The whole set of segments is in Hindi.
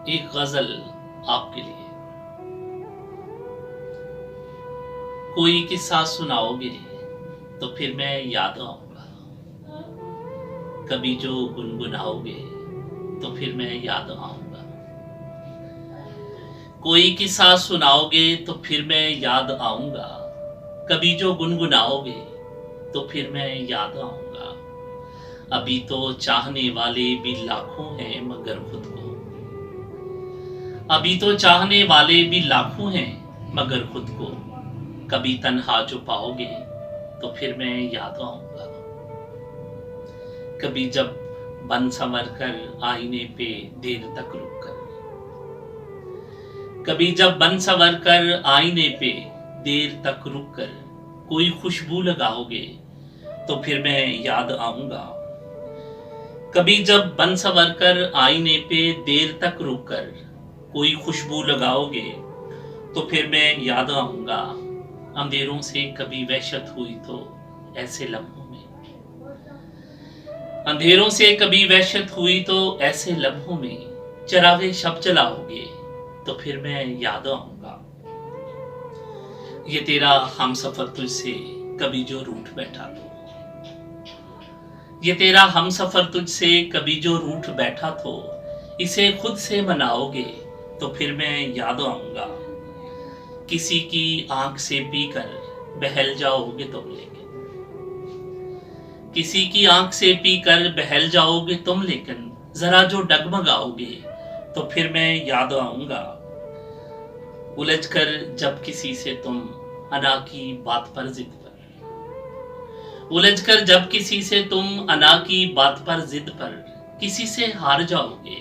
एक गजल आपके लिए। कोई किस्सा सुनाओगे तो फिर मैं याद आऊंगा, कभी जो गुनगुनाओगे तो फिर मैं याद आऊंगा। कोई किस्सा सुनाओगे तो फिर मैं याद आऊंगा, कभी जो गुनगुनाओगे तो फिर मैं याद आऊंगा। अभी तो चाहने वाले भी लाखों हैं मगर खुद को, अभी तो चाहने वाले भी लाखों हैं मगर खुद को, कभी तन्हा जो पाओगे तो फिर मैं याद आऊंगा। कभी जब बन संवर कर आईने पे देर तक रुक कर, कभी जब बन संवर कर आईने पे देर तक रुक कर कोई खुशबू लगाओगे तो फिर मैं याद आऊंगा। कभी जब बन संवर कर आईने पे देर तक रुक कर कोई खुशबू लगाओगे तो फिर मैं याद आऊंगा। अंधेरों से कभी वहशत हुई तो ऐसे लम्हों में, अंधेरों से कभी वहशत हुई तो ऐसे लम्हों में चरागे शब जलाओगे तो फिर मैं याद आऊंगा। ये तेरा हमसफर तुझसे कभी जो रूठ बैठा तो, ये तेरा हमसफर तुझसे कभी जो रूठ बैठा तो, इसे खुद से मनाओगे तो फिर मैं याद आऊंगा। किसी की आंख से पीकर बहल जाओगे तुम, लेकिन किसी की आंख से पीकर बहल जाओगे तुम, लेकिन जरा जो डगमगाओगे तो फिर मैं याद आऊंगा। उलझकर जब किसी से तुम अना की बात पर जिद पर, उलझकर जब किसी से तुम अना की बात पर जिद पर किसी से हार जाओगे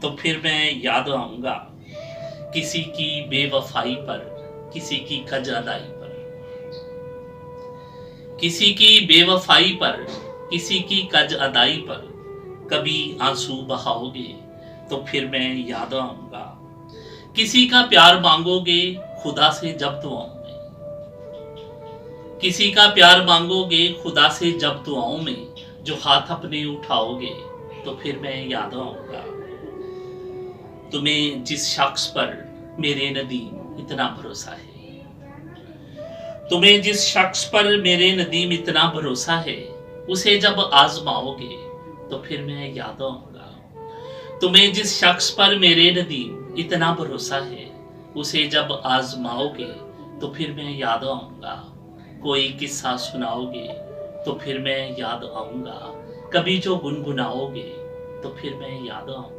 तो फिर मैं याद आऊंगा। किसी की बेवफाई पर, किसी की कज अदाई पर, किसी की बेवफाई पर, किसी की कज अदाई पर कभी आंसू बहाओगे तो फिर मैं याद आऊंगा। किसी का प्यार मांगोगे खुदा से जब दुआओं में, किसी का प्यार मांगोगे खुदा से जब दुआओं में, जो हाथ अपने उठाओगे तो फिर मैं याद आऊंगा। तुम्हें जिस शख्स पर मेरे नदीम इतना भरोसा है, तुम्हें जिस शख्स पर मेरे नदीम इतना भरोसा है, उसे जब आजमाओगे तो फिर मैं याद आऊंगा। तुम्हें जिस शख्स पर मेरे नदीम इतना भरोसा है, उसे जब आजमाओगे तो फिर मैं याद आऊंगा। कोई किस्सा सुनाओगे तो फिर मैं याद आऊंगा, कभी जो गुनगुनाओगे तो फिर मैं याद आऊंगा।